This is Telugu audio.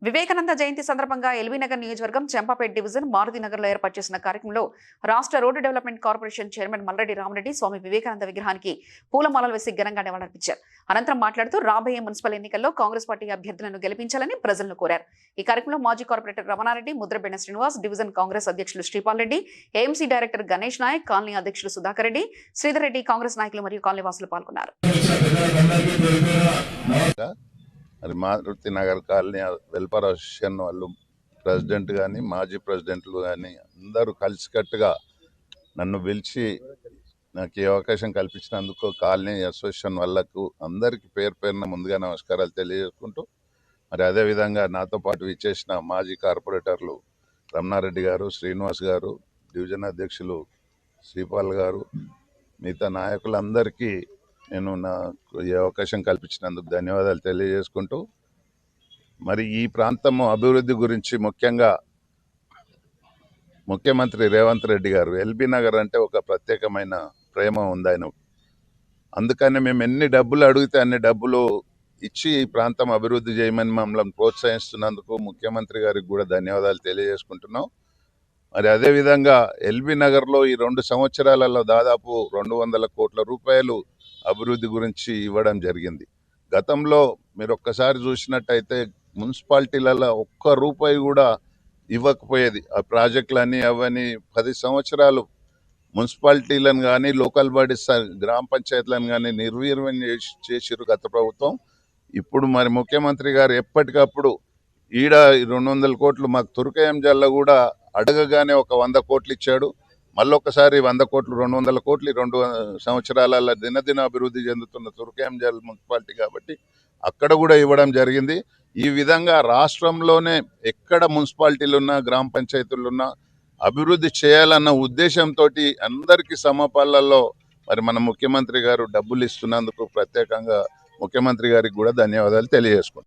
వివేకానంద జయంతి సందర్భంగా ఎల్బీనగర్ నియోజకవర్గం చెంపాపేట డివిజన్ మారుతినగర్లో ఏర్పాటు చేసిన కార్యక్రమంలో రాష్ట్ర road development corporation chairman Malreddy Ramareddy Swami Vivekananda విగ్రహానికి పూలమాలలు వేసి ఘనంగా నివాళులర్పించారు. అనంతరం మాట్లాడుతూ రాబోయే మున్సిపల్ ఎన్నికల్లో కాంగ్రెస్ పార్టీ అభ్యర్థులను గెలిపించాలని ప్రజలను కోరారు. ఈ కార్యక్రమంలో మాజీ కార్పొరేటర్ రమణారెడ్డి, ముద్రబెన్న శ్రీనివాస్, డివిజన్ కాంగ్రెస్ అధ్యక్షులు Sripal Reddy, AMC director Ganesh Nayak, colony అధ్యక్షులు సుధాకర్ రెడ్డి, శ్రీధర్ రెడ్డి, కాంగ్రెస్ నాయకులు మరియు కాలనీ వాసులు పాల్గొన్నారు. మరి Maruti Nagar colony welfare association వాళ్ళు ప్రెసిడెంట్ కానీ మాజీ ప్రెసిడెంట్లు కానీ అందరూ కలిసికట్టుగా నన్ను పిలిచి నాకు ఈ అవకాశం కల్పించినందుకు కాలనీ అసోసియేషన్ వాళ్ళకు అందరికీ పేరు పేరున ముందుగా నమస్కారాలు తెలియజేసుకుంటూ, మరి అదేవిధంగా నాతో పాటు విచ్చేసిన మాజీ కార్పొరేటర్లు రమణారెడ్డి గారు, శ్రీనివాస్ గారు, డివిజన్ అధ్యక్షులు శ్రీపాల్ గారు, మిగతా నాయకులందరికీ నేను నాకు ఈ అవకాశం కల్పించినందుకు ధన్యవాదాలు తెలియజేసుకుంటూ, మరి ఈ ప్రాంతము అభివృద్ధి గురించి ముఖ్యంగా ముఖ్యమంత్రి రేవంత్ రెడ్డి గారు ఎల్బీ నగర్ అంటే ఒక ప్రత్యేకమైన ప్రేమ ఉంది ఆయన. అందుకని మేము ఎన్ని డబ్బులు అడిగితే అన్ని డబ్బులు ఇచ్చి ఈ ప్రాంతం అభివృద్ధి చేయమని మమ్మల్ని ప్రోత్సహిస్తున్నందుకు ముఖ్యమంత్రి గారికి కూడా ధన్యవాదాలు తెలియజేసుకుంటున్నాం. మరి అదేవిధంగా ఎల్బీ నగర్లో ఈ 2 సంవత్సరాలలో దాదాపు 200 కోట్ల రూపాయలు అభివృద్ధి గురించి ఇవ్వడం జరిగింది. గతంలో మీరు ఒక్కసారి చూసినట్టయితే మున్సిపాలిటీలలో ఒక్క రూపాయి కూడా ఇవ్వకపోయేది. ఆ ప్రాజెక్టులని అవన్నీ 10 సంవత్సరాలు మున్సిపాలిటీలను కానీ లోకల్ బాడీస్ గ్రామ పంచాయతీలను కానీ నిర్వీర్యం చేసిరు గత ప్రభుత్వం. ఇప్పుడు మరి ముఖ్యమంత్రి గారు ఎప్పటికప్పుడు ఈడ 200 కోట్లు మాకు తుర్కయం జల్ల కూడా అడగగానే ఒక 100 కోట్లు ఇచ్చాడు. మళ్ళొకసారి 100 కోట్లు 200 కోట్లు 2 సంవత్సరాల దినదిన అభివృద్ధి చెందుతున్న తుర్కయం జల్ మున్సిపాలిటీ కాబట్టి అక్కడ కూడా ఇవ్వడం జరిగింది. ఈ విధంగా రాష్ట్రంలోనే ఎక్కడ మున్సిపాలిటీలు ఉన్నా గ్రామ పంచాయతీలు ఉన్నా అభివృద్ధి చేయాలన్న ఉద్దేశంతో అందరికీ సమపాలలో మరి మన ముఖ్యమంత్రి గారు డబ్బులు ఇస్తున్నందుకు ప్రత్యేకంగా ముఖ్యమంత్రి గారికి కూడా ధన్యవాదాలు తెలియజేసుకుంటాం.